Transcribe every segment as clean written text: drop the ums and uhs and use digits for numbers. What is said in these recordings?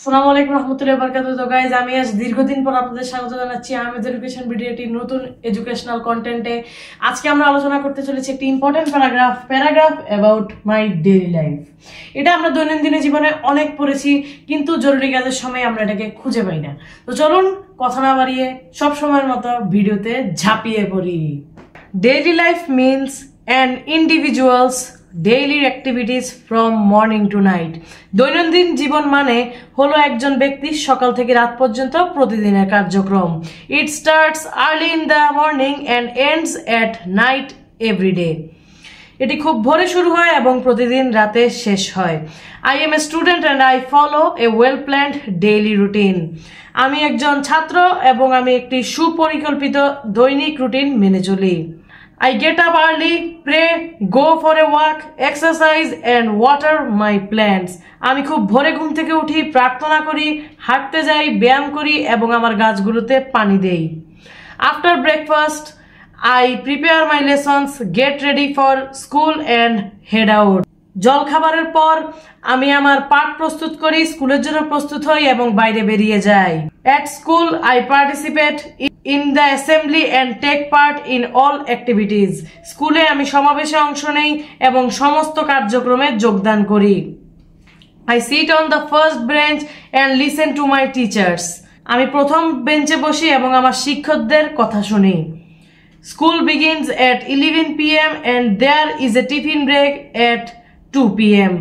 আসসালামু আলাইকুম রহমতুল্লাহি ওয়া বারাকাতুহু। তো গাইজ আমি আজ দীর্ঘদিন পর আপনাদের স্বাগত জানাচ্ছি আহমেদ এডুকেশন ভিডিওটি নতুন এডুকেশনাল কন্টেন্টে। আজকে আমরা আলোচনা করতে চলেছি একটি important paragraph about my daily life. এটা আমরা দৈনন্দিন জীবনে অনেক পড়েছি, কিন্তু জরুরি কাজের সময় আমরা এটাকে খুঁজে পাই না। তো চলুন কথা না বাড়িয়ে সব সময়ের মতো ভিডিওতে ঝাঁপিয়ে পড়ি। Daily life means an individuals daily activities from morning to night. দৈনন্দিন জীবন মানে হলো একজন ব্যক্তির সকাল থেকে রাত পর্যন্ত প্রতিদিনের কার্যক্রম। It starts early in the morning and ends at night every day. এটি খুব ভোরে শুরু হয় এবং প্রতিদিন রাতে শেষ হয়। I M a student and I follow A well planned daily routine. আমি একজন ছাত্র এবং আমি একটি সুপরিকল্পিত দৈনিক রুটিন মেনে চলি। I get up early, pray, go for a walk, exercise and water my plants. আমি খুব ভোরে ঘুম থেকে উঠি, প্রার্থনা করি, হাঁটতে যাই, ব্যায়াম করি এবং আমার গাছগুলোতে পানি দেই। After breakfast, I prepare my lessons, get ready for school and head out. জলখাবারের পর আমি আমার পাঠ প্রস্তুত করি, স্কুলের জন্য প্রস্তুত হই এবং বাইরে বেরিয়ে যাই। At school, I participate in the assembly and take part in all activities. স্কুলে আমি সমাবেশে অংশ নেই এবং সমস্ত কার্যক্রমে যোগদান করি। I sit on the first bench and listen to my teachers. আমি প্রথম বেঞ্চে বসি এবং আমার শিক্ষকদের কথা শুনি। School begins at 11 p.m. and there is a tiffin break at 2 p.m.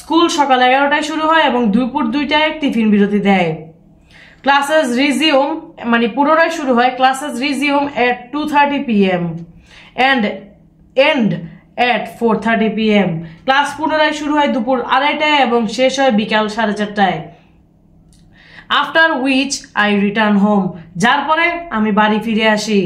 School সকাল 11টায় শুরু হয় এবং দুপুর 2টায় টিফিন বিরতি দেয়। Classes resume মানে পুনরায় শুরু হয়। Classes resume at 2:30 p.m. and end at 4:30 p.m. Class পুনরায় শুরু হয় দুপুর 2:30টায় এবং শেষ হয় বিকাল 4:30টায়। After which I return home. যার পরে আমি বাড়ি ফিরে আসি।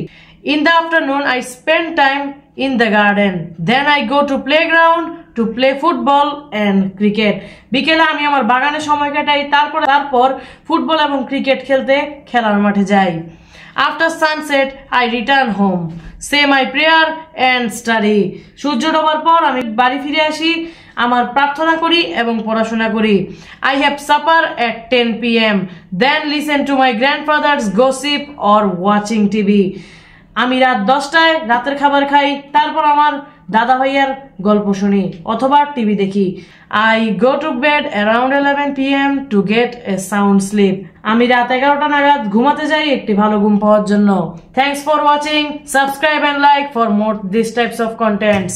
In the afternoon I spend time in the garden. Then I go to playground to play football and cricket. বিকেলে আমি আমার বাগানে সময় কাটাই, তারপর ফুটবল এবং ক্রিকেট খেলতে খেলার মাঠে যাই। After sunset I return home, say my prayer and study. সূর্য ডোবার পর আমি বাড়ি ফিরে আসি, আমার প্রার্থনা করি এবং পড়াশোনা করি। I have supper at 10 p.m. Then listen to my grandfather's gossip or watching TV. আমি রাত 10টায় রাতের খাবার খাই, তারপর আমার দাদা ভাইয়ার গল্প শুনি অথবা টিভি দেখি। I go to bed around 11 p.m. to get a sound sleep. আমি রাত 11টা নাগাদ ঘুমাতে যাই একটি ভালো ঘুম পাওয়ার জন্য। Thanks for watching. Subscribe and like for more these types of contents.